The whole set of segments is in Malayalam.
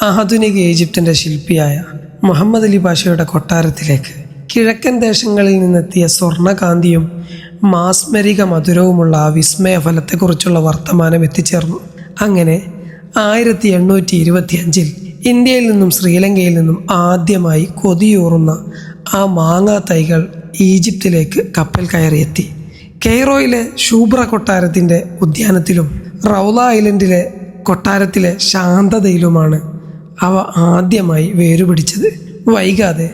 ആധുനിക ഈജിപ്തിൻ്റെ ശില്പിയായ മുഹമ്മദ് അലി പാഷയുടെ കൊട്ടാരത്തിലേക്ക് കിഴക്കൻ ദേശങ്ങളിൽ നിന്നെത്തിയ സ്വർണ്ണകാന്തിയും മാസ്മരിക മധുരവുമുള്ള ആ വിസ്മയ ഫലത്തെക്കുറിച്ചുള്ള വർത്തമാനം എത്തിച്ചേർന്നു. അങ്ങനെ 1825 ഇന്ത്യയിൽ നിന്നും ശ്രീലങ്കയിൽ നിന്നും ആദ്യമായി കൊതിയൂറുന്ന ആ മാങ്ങാ തൈകൾ ഈജിപ്തിലേക്ക് കപ്പൽ കയറിയെത്തി. കെയ്റോയിലെ ഷൂബ്ര കൊട്ടാരത്തിൻ്റെ ഉദ്യാനത്തിലും റൗള ഐലൻഡിലെ കൊട്ടാരത്തിലെ ശാന്തതയിലുമാണ് അവ ആദ്യമായി വേരുപിടിച്ചത്. വൈകാതെ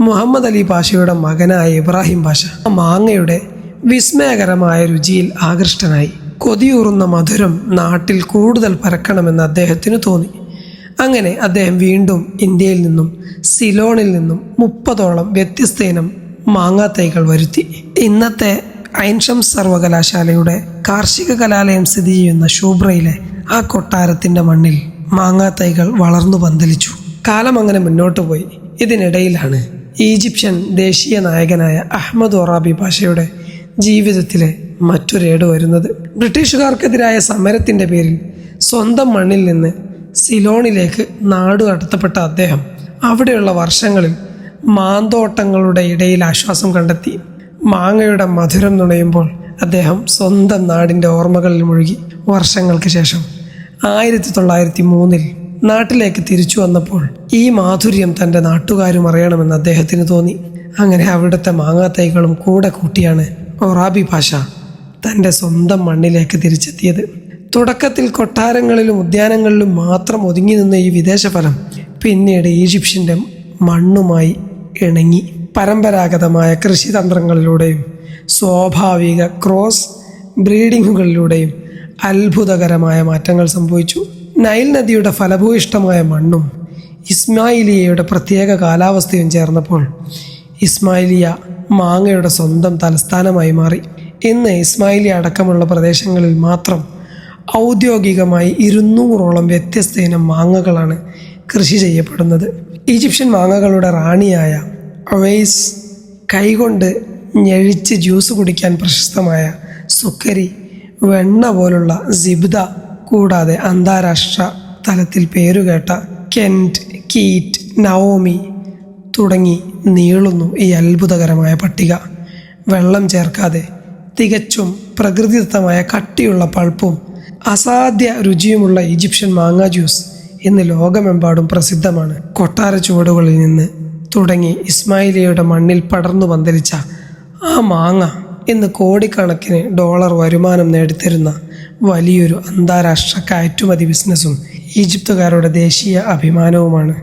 മുഹമ്മദ് അലി പാഷയുടെ മകനായ ഇബ്രാഹിം പാഷ മാങ്ങയുടെ വിസ്മയകരമായ രുചിയിൽ ആകൃഷ്ടനായി. കൊതിയൂറുന്ന മധുരം നാട്ടിൽ കൂടുതൽ പരക്കണമെന്ന് അദ്ദേഹത്തിന് തോന്നി. അങ്ങനെ അദ്ദേഹം വീണ്ടും ഇന്ത്യയിൽ നിന്നും സിലോണിൽ നിന്നും 30ഓളം വ്യത്യസ്ത ഇനം മാങ്ങാ തൈകൾ വരുത്തി. ഇന്നത്തെ ഐൻ ഷംസ് സർവകലാശാലയുടെ കാർഷിക കലാലയം സ്ഥിതി ചെയ്യുന്ന ഷൂബ്രയിലെ ആ കൊട്ടാരത്തിൻ്റെ മണ്ണിൽ മാങ്ങാ തൈകൾ വളർന്നു പന്തലിച്ചു. കാലം അങ്ങനെ മുന്നോട്ട് പോയി. ഇതിനിടയിലാണ് ഈജിപ്ഷ്യൻ ദേശീയ നായകനായ അഹമ്മദ് ഒറാബി പാഷയുടെ ജീവിതത്തിലെ മറ്റൊരേട് വരുന്നത്. ബ്രിട്ടീഷുകാർക്കെതിരായ സമരത്തിൻ്റെ പേരിൽ സ്വന്തം മണ്ണിൽ നിന്ന് സിലോണിലേക്ക് നാടു കടത്തപ്പെട്ട അദ്ദേഹം അവിടെയുള്ള വർഷങ്ങളിൽ മാന്തോട്ടങ്ങളുടെ ഇടയിൽ ആശ്വാസം കണ്ടെത്തി. മാങ്ങയുടെ മധുരം നുണയുമ്പോൾ അദ്ദേഹം സ്വന്തം നാടിൻ്റെ ഓർമ്മകളിൽ മുഴുകി. വർഷങ്ങൾക്ക് ശേഷം 1903 നാട്ടിലേക്ക് തിരിച്ചു വന്നപ്പോൾ ഈ മാധുര്യം തൻ്റെ നാട്ടുകാരും അറിയണമെന്ന് അദ്ദേഹത്തിന് തോന്നി. അങ്ങനെ അവിടുത്തെ മാങ്ങാ തൈകളും കൂടെ കൂട്ടിയാണ് ഒറാബി പാഷ തൻ്റെ സ്വന്തം മണ്ണിലേക്ക് തിരിച്ചെത്തിയത്. തുടക്കത്തിൽ കൊട്ടാരങ്ങളിലും ഉദ്യാനങ്ങളിലും മാത്രം ഒതുങ്ങി നിന്ന ഈ വിദേശഫലം പിന്നീട് ഈജിപ്ഷ്യൻ്റെ മണ്ണുമായി ഇണങ്ങി. പരമ്പരാഗതമായ കൃഷിതന്ത്രങ്ങളിലൂടെയും സ്വാഭാവിക ക്രോസ് ബ്രീഡിങ്ങുകളിലൂടെയും അത്ഭുതകരമായ മാറ്റങ്ങൾ സംഭവിച്ചു. നൈൽ നദിയുടെ ഫലഭൂയിഷ്ടമായ മണ്ണും ഇസ്മായിലിയയുടെ പ്രത്യേക കാലാവസ്ഥയും ചേർന്നപ്പോൾ ഇസ്മായിലിയ മാങ്ങയുടെ സ്വന്തം തലസ്ഥാനമായി മാറി. ഇന്ന് ഇസ്മായിലിയ അടക്കമുള്ള പ്രദേശങ്ങളിൽ മാത്രം ഔദ്യോഗികമായി 200ഓളം വ്യത്യസ്ത ഇനം മാങ്ങകളാണ് കൃഷി ചെയ്യപ്പെടുന്നത്. ഈജിപ്ഷ്യൻ മാങ്ങകളുടെ റാണിയായ അവൈസ്, കൈകൊണ്ട് ഞെഴിച്ച് ജ്യൂസ് കുടിക്കാൻ പ്രശസ്തമായ സുക്കരി, വെണ്ണ പോലുള്ള സിബ്ദ, കൂടാതെ അന്താരാഷ്ട്ര തലത്തിൽ പേരുകേട്ട കെൻറ്റ്, കീറ്റ്, നവോമി തുടങ്ങി നീളുന്നു ഈ അത്ഭുതകരമായ പട്ടിക. വെള്ളം ചേർക്കാതെ തികച്ചും പ്രകൃതിദത്തമായ കട്ടിയുള്ള പൾപ്പും അസാധ്യ രുചിയുമുള്ള ഈജിപ്ഷ്യൻ മാങ്ങ ജ്യൂസ് ഇന്ന് ലോകമെമ്പാടും പ്രസിദ്ധമാണ്. കൊട്ടാര ചുവടുകളിൽ നിന്ന് തുടങ്ങി ഇസ്മായിലിയയുടെ മണ്ണിൽ പടർന്നു പന്തലിച്ച ആ മാങ്ങ ഇന്ന് കോടിക്കണക്കിന് ഡോളർ വരുമാനം നേടിത്തരുന്ന വലിയൊരു അന്താരാഷ്ട്ര കയറ്റുമതി ബിസിനസ്സും ഈജിപ്തുകാരുടെ ദേശീയ അഭിമാനവുമാണ്.